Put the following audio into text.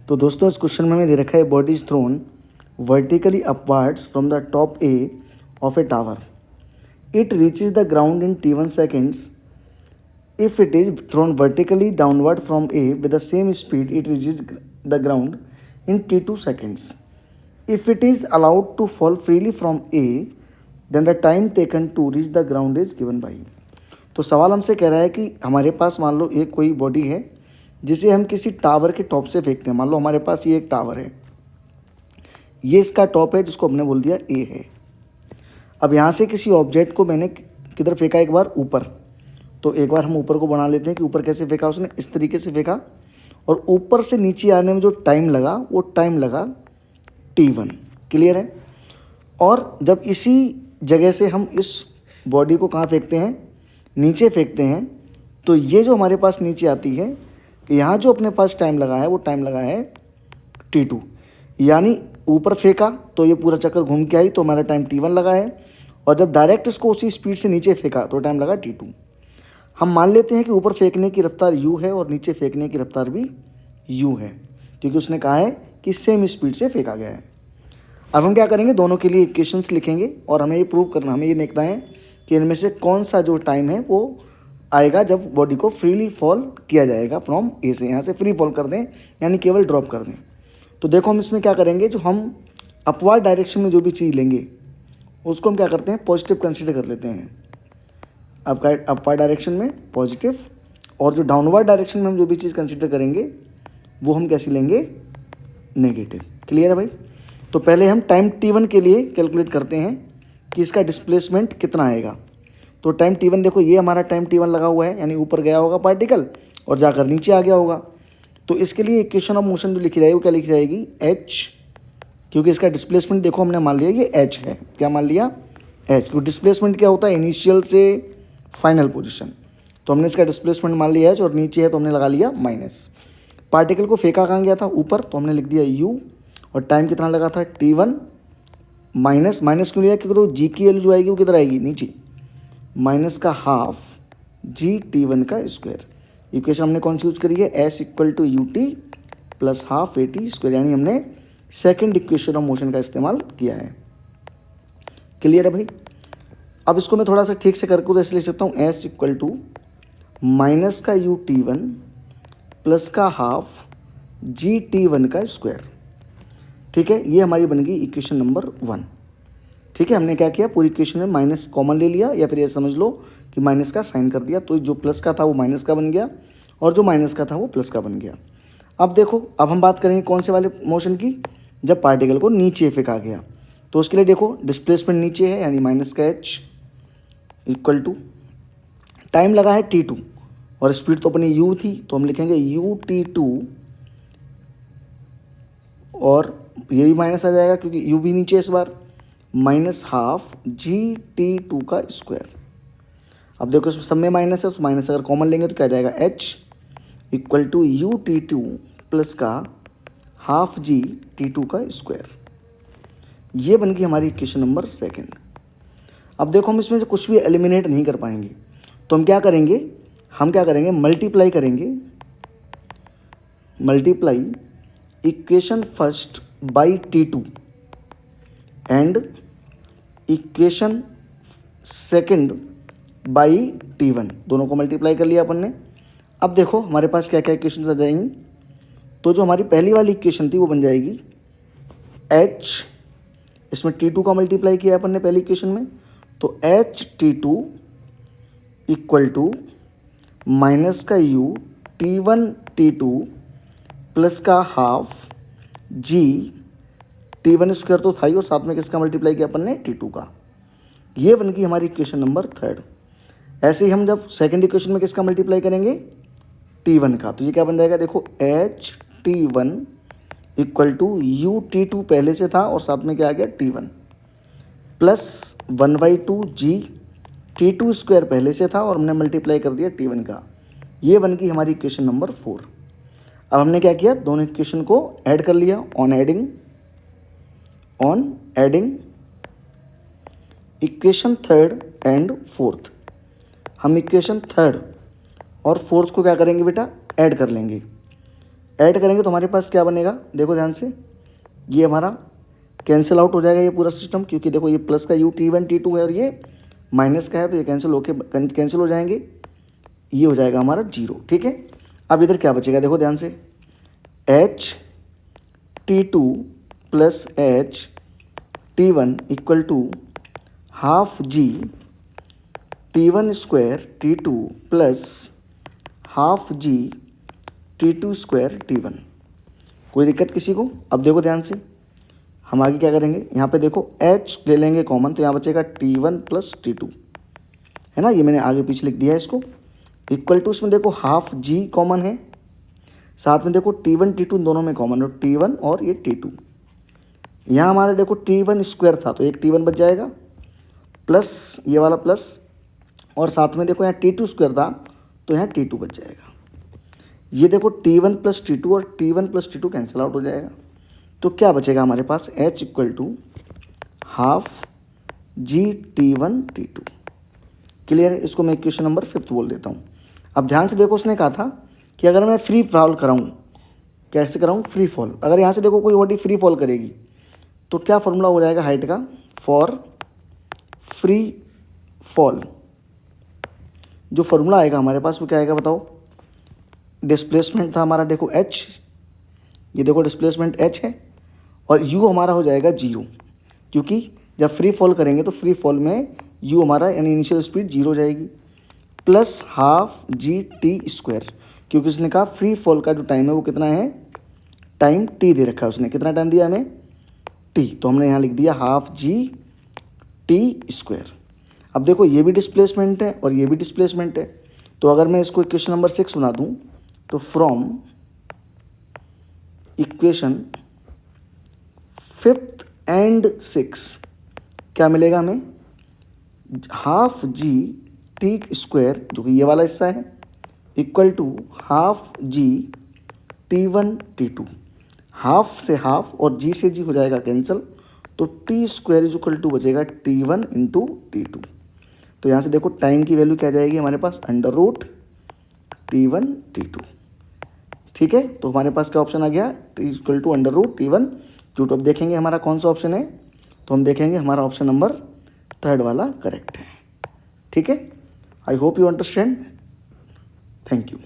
तो दोस्तों इस क्वेश्चन में हमें दे रखा है body is thrown vertically upwards from the top A of A tower. It reaches the ground in T1 seconds. If it is thrown vertically downward from A with the same speed, it reaches the ground in T2 seconds. If it is allowed to fall freely from A, then the time taken to reach the ground is given by. तो सवाल हमसे कह रहा है कि हमारे पास मान लो एक कोई बॉडी है जिसे हम किसी टावर के टॉप से फेंकते हैं. मान लो हमारे पास ये एक टावर है, ये इसका टॉप है जिसको हमने बोल दिया ए है. अब यहाँ से किसी ऑब्जेक्ट को मैंने किधर फेंका, एक बार ऊपर. तो एक बार हम ऊपर को बना लेते हैं कि ऊपर कैसे फेंका उसने, इस तरीके से फेंका. और ऊपर से नीचे आने में जो टाइम लगा वो टाइम लगा T1. क्लियर है. और जब इसी जगह से हम इस बॉडी को कहाँ फेंकते हैं, नीचे फेंकते हैं, तो ये जो हमारे पास नीचे आती है, यहाँ जो अपने पास टाइम लगा है वो टाइम लगा है T2. यानी ऊपर फेंका तो ये पूरा चक्कर घूम के आई तो हमारा टाइम T1 लगा है. और जब डायरेक्ट इसको उसी स्पीड से नीचे फेंका तो टाइम लगा T2. हम मान लेते हैं कि ऊपर फेंकने की रफ्तार u है और नीचे फेंकने की रफ्तार भी u है, क्योंकि उसने कहा है कि सेम स्पीड से फेंका गया है. अब हम क्या करेंगे, दोनों के लिए इक्वेशंस लिखेंगे और हमें ये प्रूव करना, हमें ये देखना है कि इनमें से कौन सा जो टाइम है वो आएगा जब बॉडी को फ्रीली फॉल किया जाएगा फ्रॉम ए से. यहाँ से फ्री फॉल कर दें यानी केवल ड्रॉप कर दें. तो देखो हम इसमें क्या करेंगे, जो हम अपवर्ड डायरेक्शन में जो भी चीज़ लेंगे उसको हम क्या करते हैं, पॉजिटिव कंसीडर कर लेते हैं. अपवर्ड डायरेक्शन में पॉजिटिव, और जो डाउनवर्ड डायरेक्शन में हम जो भी चीज़ कंसीडर करेंगे वो हम कैसी लेंगे, नेगेटिव. क्लियर है भाई. तो पहले हम टाइम T1 के लिए कैलकुलेट करते हैं कि इसका डिस्प्लेसमेंट कितना आएगा. तो टाइम T1 देखो, ये हमारा टाइम T1 लगा हुआ है, यानी ऊपर गया होगा पार्टिकल और जाकर नीचे आ गया होगा. तो इसके लिए इक्वेशन ऑफ मोशन जो लिखी जाएगी वो क्या लिखी जाएगी, h, क्योंकि इसका डिस्प्लेसमेंट देखो हमने मान लिया ये h है. क्या मान लिया, h. क्योंकि डिस्प्लेसमेंट क्या होता है, इनिशियल से फाइनल पोजीशन. तो हमने इसका डिस्प्लेसमेंट मान लिया h और नीचे है तो हमने लगा लिया माइनस. पार्टिकल को फेंका कहाँ गया था, ऊपर, तो हमने लिख दिया u. और टाइम कितना लगा था T1. माइनस क्यों लिया, क्योंकि तो g की वैल्यू जो आएगी वो किधर आएगी, नीचे. माइनस का हाफ g T1 का स्क्वायर. इक्वेशन हमने कौन सी यूज करी है, s equal to ut plus half AT square, यानी हमने सेकेंड इक्वेशन ऑफ मोशन का इस्तेमाल किया है. क्लियर है भाई. अब इसको मैं थोड़ा सा ठीक से करके तो ऐसे लिख सकता हूँ, s इक्वल टू माइनस का u T1 प्लस का हाफ g T1 का स्क्वायर. ठीक है, ये हमारी बन गई इक्वेशन नंबर 1. ठीक है, हमने क्या किया, पूरी इक्वेशन में माइनस कॉमन ले लिया, या फिर ये समझ लो कि माइनस का साइन कर दिया. तो जो प्लस का था वो माइनस का बन गया और जो माइनस का था वो प्लस का बन गया. अब देखो, अब हम बात करेंगे कौन से वाले मोशन की, जब पार्टिकल को नीचे फेंका गया. तो उसके लिए देखो डिस्प्लेसमेंट नीचे है, यानी माइनस का h इक्वल टू टाइम लगा है T2 और स्पीड तो अपनी u थी, तो हम लिखेंगे u T2, और ये भी माइनस आ जाएगा क्योंकि u भी नीचे इस बार, माइनस हाफ g T2 का स्क्वायर. अब देखो इसमें सब में माइनस है, उस माइनस अगर कॉमन लेंगे तो क्या जाएगा, h equal to u T2 plus का हाफ g T2 का स्क्वायर. ये बन गई हमारी इक्वेशन नंबर 2. अब देखो हम इसमें से कुछ भी एलिमिनेट नहीं कर पाएंगे, तो हम क्या करेंगे, multiply equation first by T2 and equation second by T1. दोनों को मल्टीप्लाई कर लिया अपन ने. अब देखो हमारे पास क्या क्या इक्वेशंस आ जाएंगी. तो जो हमारी पहली वाली इक्वेशन थी वो बन जाएगी h, इसमें T2 का मल्टीप्लाई किया अपन ने पहली इक्वेशन में, तो h T2 equal to minus का u T1 T2 प्लस का हाफ g T1 स्क्वायर तो था ही, और साथ में किसका मल्टीप्लाई किया अपन ने, T2 का. ये बन गई हमारी इक्वेशन नंबर 3. ऐसे ही हम जब सेकंड इक्वेशन में किसका मल्टीप्लाई करेंगे, T1 का, तो ये क्या बन जाएगा, देखो h T1 equal to u T2 पहले से था और साथ में क्या आ गया, T1 plus 1/2 g T2 square पहले से था और हमने मल्टीप्लाई कर दिया T1 का. ये बन गई हमारी इक्वेशन नंबर 4. अब हमने क्या किया, दोनों इक्वेशन को ऐड कर लिया on adding equation 3rd and 4th. हम इक्वेशन 3rd और 4th को क्या करेंगे बेटा, ऐड कर लेंगे. ऐड करेंगे तो हमारे पास क्या बनेगा, देखो ध्यान से, ये हमारा कैंसिल आउट हो जाएगा ये पूरा सिस्टम, क्योंकि देखो ये प्लस का u t1 t2 है और ये माइनस का है, तो ये कैंसिल हो जाएंगे, ये हो जाएगा हमारा 0। ठीक है, अब इधर क्या बचेगा, देखो ध्यान से, h t2 plus h t1 equal to half g t1 square t2 plus half g t2 square t1। कोई दिक्कत किसी को? अब देखो ध्यान से, हम आगे क्या करेंगे, यहाँ पे देखो h ले लेंगे कॉमन, तो यहाँ बचेगा t1 प्लस t2, है ना, ये मैंने आगे पीछे लिख दिया है इसको, इक्वल टू, इसमें देखो हाफ g कॉमन है, साथ में देखो t1 t2 दोनों में कॉमन है, t1 और ये t2। यहाँ हमारे देखो t1 स्क्वायर था तो एक t1 बच जाएगा, प्लस ये वाला प्लस, और साथ में देखो यहाँ t2 स्क्वायर था तो यहाँ t2 बच जाएगा। ये देखो t1 प्लस t2 और t1 plus t2 cancel out हो जाएगा, तो क्या बचेगा हमारे पास, h equal to half g t1 t2। Clear है? इसको मैं इक्वेशन नंबर 5 बोल देता हूँ। अब ध्यान से देखो, उसने कहा था कि अगर मैं फ्री फॉल कराऊँ, कैसे कराऊँ, फ्री फॉल, अगर यहाँ से देखो कोई बॉडी फ्री फॉल करेगी तो क्या फॉर्मूला हो जाएगा हाइट का, फॉर फ्री फॉल, जो फॉर्मूला आएगा हमारे पास वो क्या आएगा बताओ, डिस्प्लेसमेंट था हमारा देखो h, ये देखो डिस्प्लेसमेंट h है, और u हमारा हो जाएगा 0, क्योंकि जब फ्री फॉल करेंगे तो फ्री फॉल में u हमारा यानी इनिशियल स्पीड 0 हो जाएगी, plus half G T square, क्योंकि उसने कहा फ्री फॉल का जो टाइम है वो कितना है, टाइम t दे रखा है उसने, कितना टाइम दिया हमें, t, तो हमने यहाँ लिख दिया हाफ जी टी स्क्वायर। अब देखो ये भी डिस्प्लेसमेंट है और ये भी डिस्प्लेसमेंट है, तो अगर मैं इसको इक्वेशन नंबर 6 बना दूँ तो फ्रॉम इक्वेशन 5th एंड 6 क्या मिलेगा हमें, हाफ जी टी स्क्वायर जो कि ये वाला हिस्सा है equal to half g t1 t2, half से हाफ और जी से जी हो जाएगा कैंसिल, तो t square is equal to बचेगा t1 इंटू t2। तो यहाँ से देखो टाइम की वैल्यू क्या जाएगी हमारे पास, अंडर रूट t1 t2। ठीक है, तो हमारे पास क्या ऑप्शन आ गया, t equal to under root t1 t2। अब देखेंगे हमारा कौन सा ऑप्शन है, तो हम देखेंगे हमारा ऑप्शन नंबर 3 वाला करेक्ट है। ठीक है, I hope you understand, thank you.